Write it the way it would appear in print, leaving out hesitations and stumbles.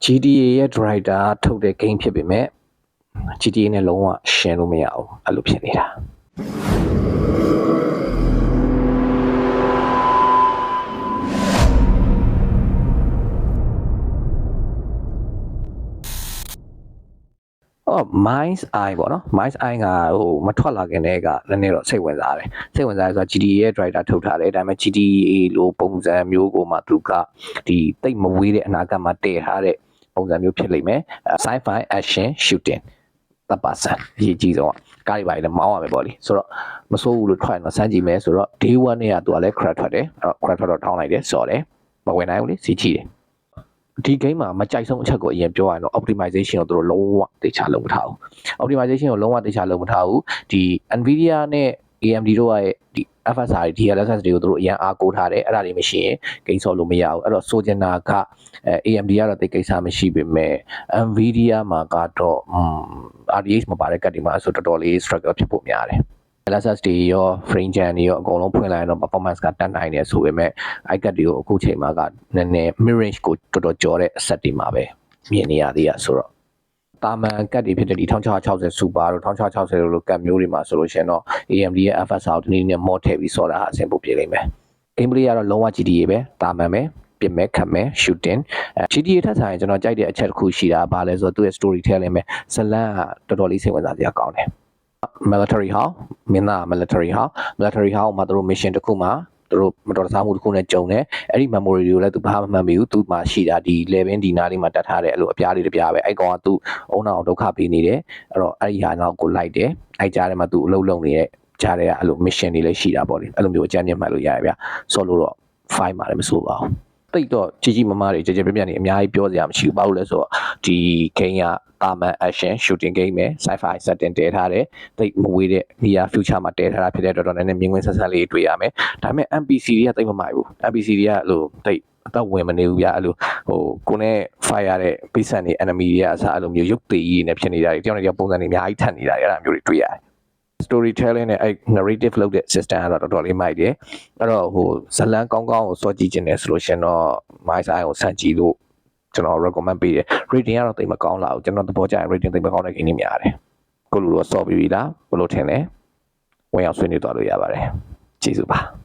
GTA ရဲ့ driver ထုတ်တဲ့ game ဖြစ်ပေမဲ့ GTA နဲ့လုံးဝရှင်းလို့မရဘူးအဲ့လိုဖြစ်နေတာMind's Eye ပေါ့နော် Mind's Eye ကမထွက်လာခင်တည်းကနည်းနည်းတော့စိတ်ဝင်စားတယ်ဆိုတာ GTA ရဲ့ driver ထုတ်ထားတယ်ဒါပေမဲ့ GTA လိုပုံစံမျိုးကိုမှသူကဒီတိတ်မဝေးတဲ့အနာဂတ်မှာတည်ထားတဲ့ပုံစံမျိုးဖြစ်လိမ့်မယ် Sci-Fi Action Shooting တပ်ပါစံအရေးကြီးဆုံးကားတွေပါလည်းမောင်းရမယ်ပေါ့လေဆိုတော့မစိုးဘူးလို့ထွက်တော့စမ်းကြည့်မယ်ဆိုတော့ Day 1နဲ့ကသူကလည်း crash ထွက်တယ်အဲ့တော့ crash ထွက်တော့ထောင်းလိုက်တယ်စော်တယ်မဝင်နိုင်ဘူးလေစီချီတယ်ဒီ game မှာမကြိုက်ဆုံးအချက်ကိုအရင်ပြောရရင်တော့ optimization ကိုသူတို့လုံးဝတေချာလုပ်မထားဘူး optimization ကိုလုံးဝတေချာလုပ်မထားဘူးဒီ Nvidia နဲ့ AMD တို့ရဲ့ဒီ FSR DLSS တွေကိုသူတို့အရင်အားကိုးထားတယ်အဲ့ဒါတွေမရှိရင် game ဆော့လို့မရဘူးအဲ့တော့ဆိုချင်တာကAMD ကတော့တိတ်ကိစ္စမရှိပေမဲ့ Nvidia မှာကတော့ RTX မပါတဲ့ကတ်တွေမှာဆိုတော်တော်လေး struggle ဖြစ်ဖို့များတယ်LSS တွေရော frame gen တွေရောအကုန်လုံးဖွင့်လိုက်ရင်တော့ performance ကတက်နိုင်တယ်ဆိုပေမဲ့ iCAD တွေကိုအခုချိန်မှာကနည်းနည်း mid range ကိုတော်တော်ကျော်တဲ့ set တွေမှာပဲမြင်နေရသေးရဆိုတော့တာမန်ကတ်တွေဖြစ်တဲ့ဒီ1660 super တို့1660လို့ကတ်မျိုးတွေမှာဆိုလို့ရှိရင်တော့ AMD ရဲ့ FSR ကိုဒီနေ့နဲ့ mod ထည့်ပြီးစော်တာအဆင်ပိုပြေလိမ့်မယ် gameplay ကတော့လုံးဝ GTA ပဲတာမန်ပဲပြစ်မဲ့ခတ်မဲ့ shooting GTA ထက်ဆိုင်ကျွန်တော်ကြိုက်တဲ့အချက်တစ်ခုရှိတာဘာလဲဆိုတော့သူ့ရဲ့ storytelling ပဲဇလန်းကတော်တော်လေးစိတ်ဝင်စားစရာကောင်းတယ်military house မင်းသား military house မှာသူတို့ mission တစ်ခုမှာသူတို့မတော်တဆမှုတစ်ခုနဲ့ကြုံတယ်အဲ့ဒီ memory တွေကိုလည်းသူဘာမှမမှတ်မိဘူးသူ့မှာရှိတာဒီ level ဒီနားလေးမှာတက်ထားတယ်အဲ့လိုအပြားလေးတစ်ပြားပဲအဲ့ကောင်ကသူ့အုံနောက်ဒုက္ခပေးနေတယ်အဲ့တော့အဲ့ဒီဟာနောက်ကိုလိုက်တယ်အဲ့ကြားထဲမှာသူအလုပ်လုပ်နေတဲ့ကြားထဲကအဲ့လို mission တွေလည်းရှိတာပေါ့လေအဲ့လိုမျိုးအကြမ်းမြင်မှတ်လို့ရရဗျဆော့လို့တော့ file မှာလည်းမဆိုပါဘူးတိတ်တော့ကြီးမမားတွေကြပြပြနေအများကြီးပြောစရာမရှိဘူးဘာလို့လဲဆိုတော့ဒီ game ကတာမန် action shooting game ပဲ sci-fi setting တည်ထားတယ်တိတ်မဝေးတဲ့ near future မှာတည်ထားတာဖြစ်တဲ့တော်တော်နဲ့မြင်ကွင်းဆက်ဆက်လေးတွေ့ရမယ်ဒါပေမဲ့ NPC တွေကတိတ်မမိုက်ဘူး NPC တွေကအဲ့လိုတိတ်အတော့ဝင်မနေဘူးဗျအဲ့လိုကိုနဲ့ fire ရတဲ့ပိတ်ဆက်နေ enemy တွေကအစားအဲ့လိုမျိုးရုပ်သေးကြီးနဲ့ဖြစ်နေတာတွေတယောက်နဲ့တယောက်ပုံစံတွေအများကြီးထပ်နေတာတွေအဲ့ဒါမျိုးတွေတွေ့ရတယ်storytelling နဲ့ narrative လုပ်တဲ့ system ကတော့တော်တော်လေးမိုက်တယ်အဲ့တော့ဇလန်းကောင်းကောင်းကိုစောကြည့်ခြင်းနဲ့ဆိုလို့ရှင်တော့ Mind's Eye ကိုစမ်းကြည့်လို့ကျွန်တော် recommend ပေးတယ် rating ကတော့တိတ်မကောင်းလာဘူးကျွန်တော်သဘောကျရင် rating တိတ်မကောင်းတဲ့ game တွေများတယ်ကိုလူတော့စောပြီးပြီလားဘယ်လိုထင်လဲဝင်အောင်ဆွေးနွေးသွားလို့ရပါတယ်ကျေးဇူးပါ